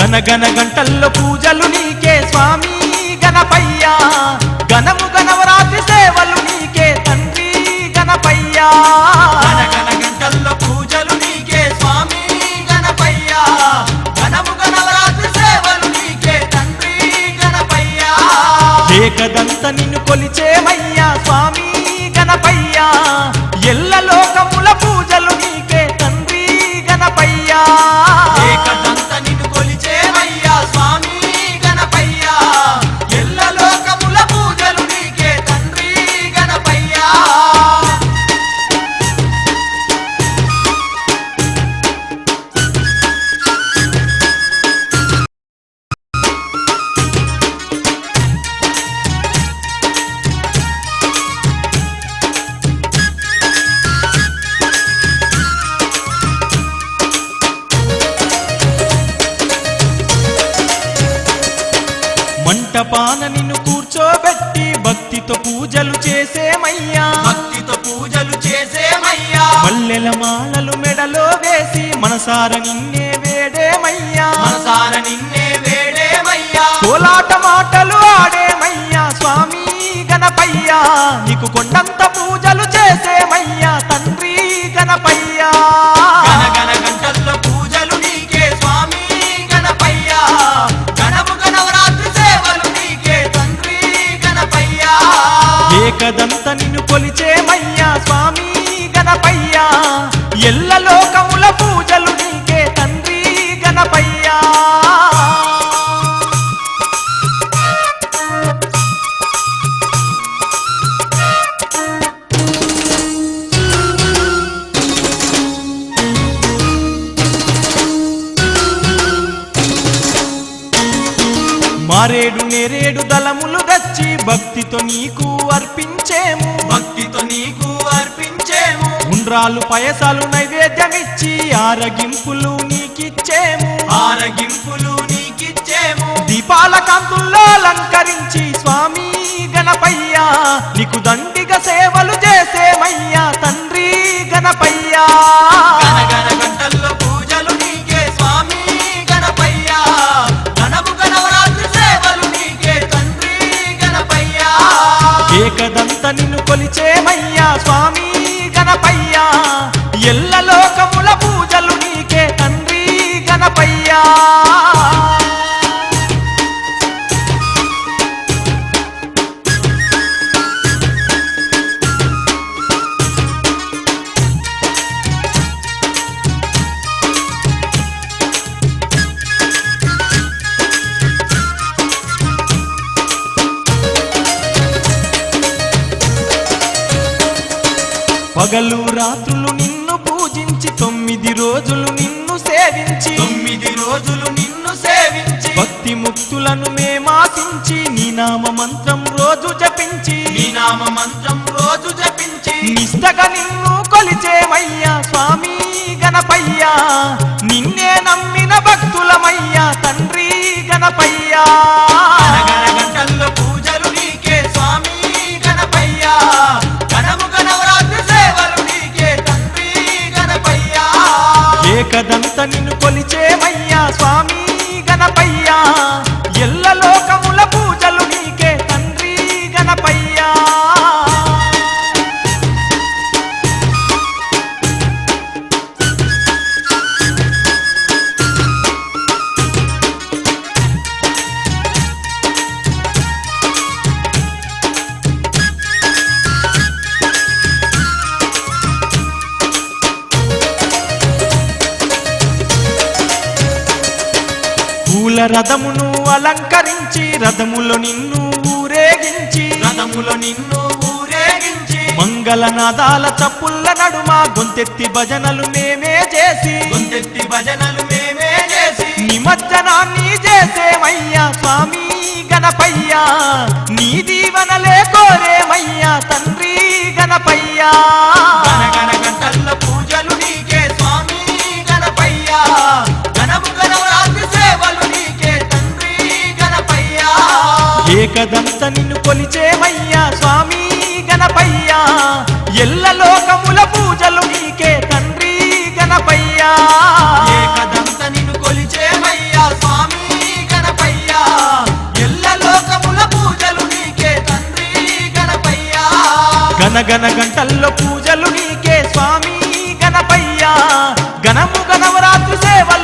గనగన గంటల్లో పూజలు నీకే స్వామి గణపయ్యా గణము గణవరాత్రి సేవలు నీకే తండ్రి గణపయ్యా గనగన గంటల్లో పూజలు నీకే స్వామి గణపయ్యా గణము గణవరాత్రి సేవలు నీకే తండ్రి గణపయ్యా ఏకదంత నిన్ను కొలిచేమయ్యా స్వామి గణపయ్యా ఎల్ల లోకముల పూజలు నీకే తండ్రి గణపయ్యా ఏకదంత నిన్ను కొలిచేమయ్యా స్వామి గణపయ్యా ఎల్ల లోకముల పూజలు నీకే తండ్రి గణపయ్యా మంటపాన నిన్ను కూర్చోబెట్టి భక్తితో పూజలు చేసేమయ్యా భక్తితో పూజలు చేసేమయ్యా మల్లెల మాలలు మెడలో వేసి మనసార నిన్నే వేడేమయ్యా మనసార నిన్నే వేడేమయ్యా కోలాట మాటలు ఆడేమయ్యా స్వామి గణపయ్యా నీకు కొండంత పూజలు చేసేమయ్యా తండ్రి గణపయ్యా గనగన గంటల్లో పూజలు నీకే స్వామి గణపయ్యా గణము గణవరాత్రి సేవలు నీకే తండ్రి గణపయ్యా ఏకదంత నిన్ను కొలిచేమయ్యా స్వామి గణపయ్యా ఎల్ల లోకముల పూజలు నీకే తండ్రి గణపయ్యా మారేడు నేరేడు దళములు గచ్చి భక్తితో నీకు అర్పించేము భక్తితో నీకు అర్పించేము ఉండ్రాలు పయసాలు నైవేద్యమిచ్చి ఆరగింపులు నీకిచ్చేము ఆరగింపులు నీకిచ్చేము దీపాల కాంతుల్లో అలంకరించి స్వామి గణపయ్యా నీకు దండిగా సేవలు చేసేమయ్యా తండ్రి గణపయ్యా గనగన గంటల్లో పూజలు నీకే స్వామి గణపయ్యా గణము గణవరాత్రి సేవలు నీకే తండ్రి గణపయ్యా ఏకదంత నిన్ను కొలిచేమయ్యా స్వామి గణపయ్యా ఎల్ల లోకముల పూజలు నీకే తండ్రి గణపయ్యా పగలు రాత్రులు నిన్ను పూజించి 9 రోజులు నిన్ను సేవించి 9 రోజులు నిన్ను సేవించి భక్తి ముక్తులను మేమాసించి నీ నామ మంత్రం రోజు జపించి నీ నామ మంత్రం రోజు జపించి నిష్టగా నిన్ను కొలిచేమయ్యా స్వామి గణపయ్యా నిన్నే నమ్మిన భక్తులమయ్యా తండ్రి గణపయ్యా గనగన గంటల్లో పూజలు నీకే స్వామి గణపయ్యా గణము గణవరాత్రి సేవలు నీకే తండ్రి గణపయ్యా ఏకదంత నిన్ను కొలిచేమయ్యా స్వామి గణపయ్యా ఎల్ల లోకముల పూజలు నీకే తండ్రి గణపయ్యా పూల రథమును అలంకరించి రథములో నిన్ను ఊరేగించి రథములో నిన్ను ఊరేగించి మంగళనాదాల చప్పుల్ల నడుమ గొంతెత్తి భజనలు మేమే చేసి గొంతెత్తి భజనలు మేమే చేసి నిమజ్జనాన్ని చేసేమయ్యా స్వామి గణపయ్యా నీ దీవనలే కోరేమయ్యా తండ్రి గణపయ్యా గనగన గంటల్లో పూజలు నీకే స్వామి గణపయ్యా గణము గణవరాత్రి సేవలు నీకే తండ్రి గణపయ్యా ఏకదంత నిన్ను కొలిచేమయ్యా స్వామి గణపయ్యా ఎల్ల లోకముల పూజలు నీకే తండ్రి గణపయ్యా ఏకదంత నిన్ను కొలిచేమయ్యా స్వామి గన గంటల్లో పూజలు నీకే స్వామి గణపయ్య గణము గణవరాత్రి సేవలు